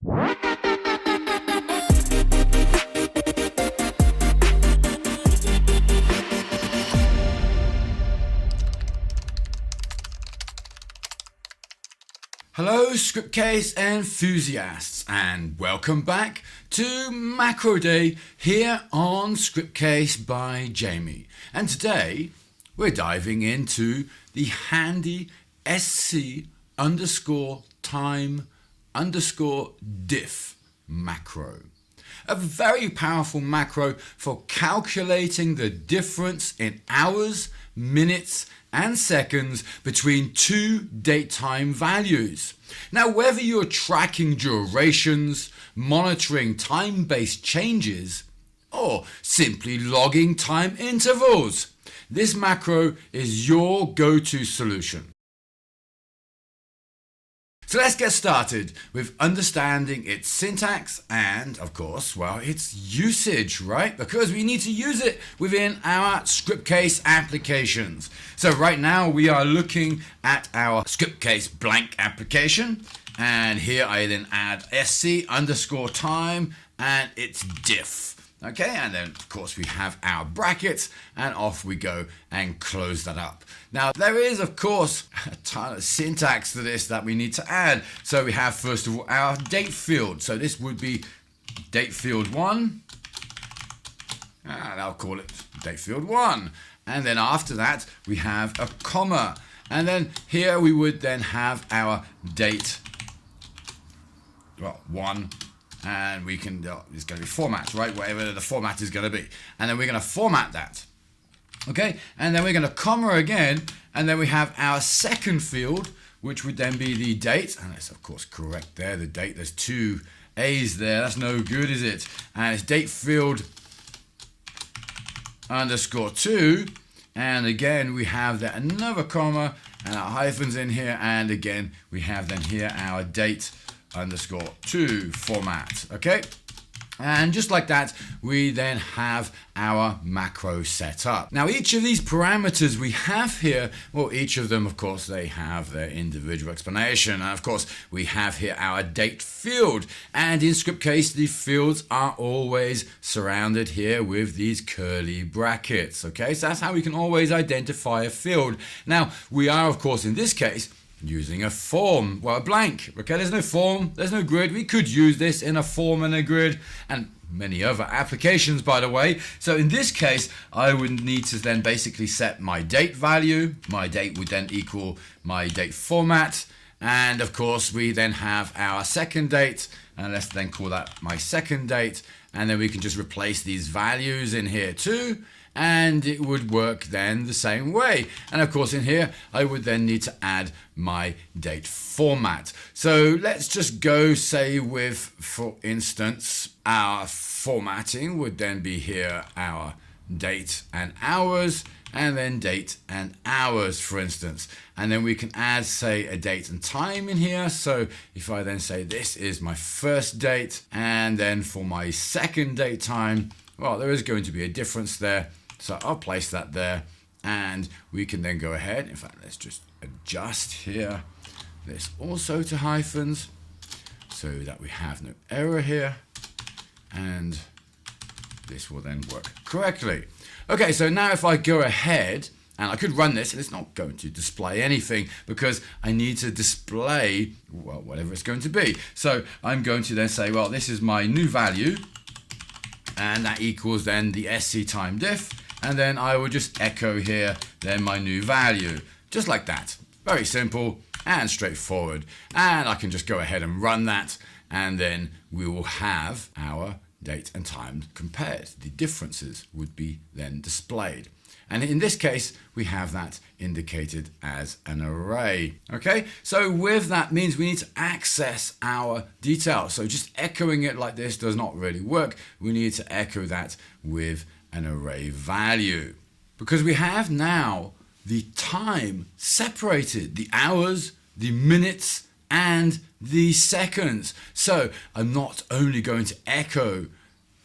Hello Scriptcase enthusiasts, and welcome back to Macro Day here on Scriptcase by Jamie. And today we're diving into the handy sc_time_diff macro. A very powerful macro for calculating the difference in hours, minutes and seconds between two datetime values. Now, whether you're tracking durations, monitoring time-based changes, or simply logging time intervals, this macro is your go-to solution. So let's get started with understanding its syntax and, of course, well, its usage, right? Because we need to use it within our Scriptcase applications. So right now we are looking at our Scriptcase blank application, and here I then add sc_time and its diff. Okay, and then of course we have our brackets, and off we go and close that up. Now there is of course a ton of syntax to this that we need to add. So we have first of all our date field. So this would be date field 1, and I'll call it date field 1. And then after that we have a comma, and then here we would then have our date 1. And we can, it's going to be format, right? Whatever the format is going to be. And then we're going to format that. Okay, and then we're going to comma again, and then we have our second field, which would then be the date. And that's of course correct there, the date. There's two A's there. That's no good, is it? And it's date field _2. And again, we have there another comma and our hyphens in here. And again, we have then here our date _2 format. Okay, and just like that we then have our macro set up. Now each of these parameters we have here, well, each of them of course they have their individual explanation, and of course we have here our date field, and in Scriptcase the fields are always surrounded here with these curly brackets. Okay, so that's how we can always identify a field. Now we are of course in this case using a form, well, a blank. Okay, there's no form, there's no grid. We could use this in a form and a grid and many other applications, by the way. So in this case I would need to then basically set my date value. My date would then equal my date format, and of course we then have our second date, and let's then call that my second date, and then we can just replace these values in here too, and it would work then the same way. And of course in here I would then need to add my date format. So let's just go say with, for instance, our formatting would then be here our date and hours, and then date and hours, for instance. And then we can add, say, a date and time in here. So if I then say this is my first date, and then for my second date time, well, there is going to be a difference there. So I'll place that there, and we can then go ahead. In fact, let's just adjust here this also to hyphens so that we have no error here, and this will then work correctly. Okay, so now if I go ahead, and I could run this, and it's not going to display anything because I need to display, well, whatever it's going to be. So I'm going to then say, well, this is my new value, and that equals then the sc time diff, and then I will just echo here then my new value, just like that. Very simple and straightforward, and I can just go ahead and run that, and then we will have our date and time compared. The differences would be then displayed. And in this case, we have that indicated as an array. Okay, so with that means we need to access our details. So just echoing it like this does not really work. We need to echo that with an array value, because we have now the time separated, the hours, the minutes, and the seconds. So I'm not only going to echo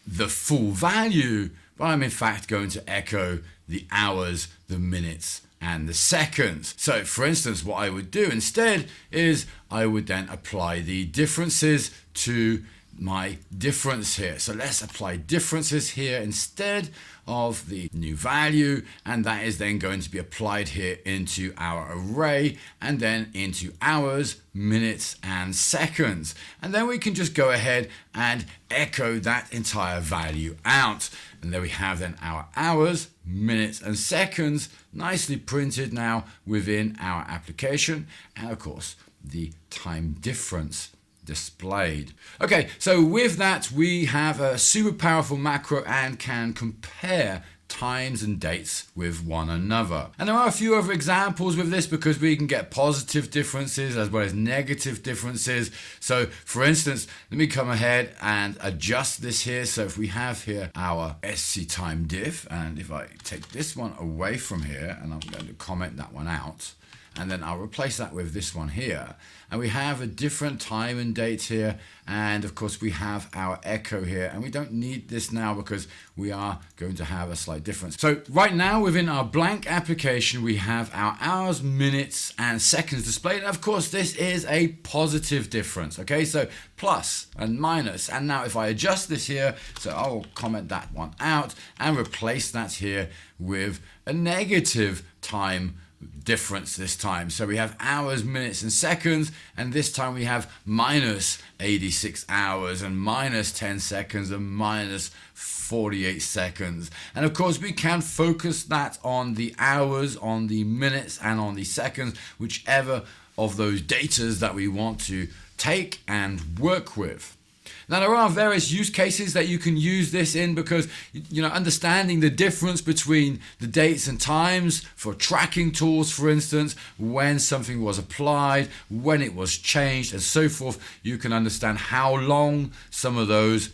the full value, but I'm in fact going to echo the hours, the minutes, and the seconds. So for instance, what I would do instead is I would then apply the differences to my difference here. So let's apply differences here instead of the new value, and that is then going to be applied here into our array and then into hours, minutes and seconds. And then we can just go ahead and echo that entire value out. And there we have then our hours, minutes and seconds nicely printed now within our application, and of course the time difference displayed. Okay, so with that we have a super powerful macro and can compare times and dates with one another. And there are a few other examples with this because we can get positive differences as well as negative differences. So for instance, let me come ahead and adjust this here. So if we have here our SC time diff, and if I take this one away from here and I'm going to comment that one out, and then I'll replace that with this one here. And we have a different time and date here. And of course we have our echo here, and we don't need this now because we are going to have a slight difference. So right now within our blank application, we have our hours, minutes and seconds displayed. And of course this is a positive difference. Okay, so plus and minus. And now if I adjust this here, so I'll comment that one out and replace that here with a negative time difference this time. So we have hours, minutes and seconds, and this time we have minus 86 hours and minus 10 seconds and minus 48 seconds. And of course we can focus that on the hours, on the minutes and on the seconds, whichever of those datas that we want to take and work with. Now there are various use cases that you can use this in because, you know, understanding the difference between the dates and times for tracking tools, for instance, when something was applied, when it was changed and so forth, you can understand how long some of those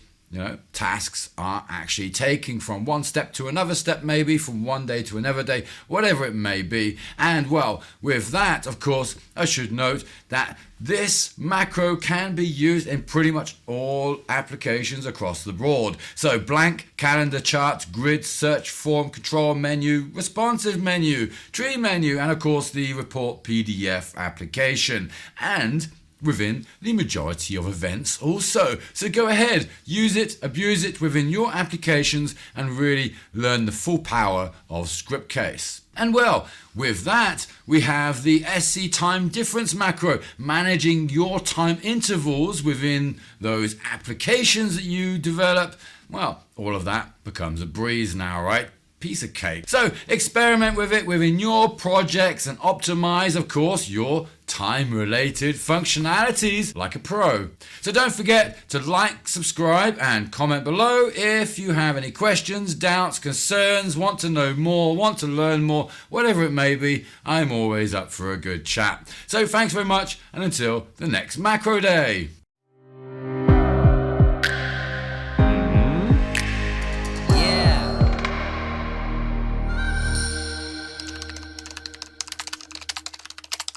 tasks are actually taking from one step to another step, maybe from one day to another day, whatever it may be. And well, with that, of course, I should note that this macro can be used in pretty much all applications across the board. So blank, calendar, chart, grid, search, form, control menu, responsive menu, tree menu, and of course the report PDF application. And within the majority of events also. So go ahead, use it, abuse it within your applications and really learn the full power of Scriptcase. And well, with that, we have the SC time difference macro, managing your time intervals within those applications that you develop. Well, all of that becomes a breeze now, right? Piece of cake. So experiment with it within your projects and optimize, of course, your time-related functionalities like a pro. So don't forget to like, subscribe and comment below if you have any questions, doubts, concerns, want to know more, want to learn more, whatever it may be. I'm always up for a good chat. So thanks very much, and until the next macro day.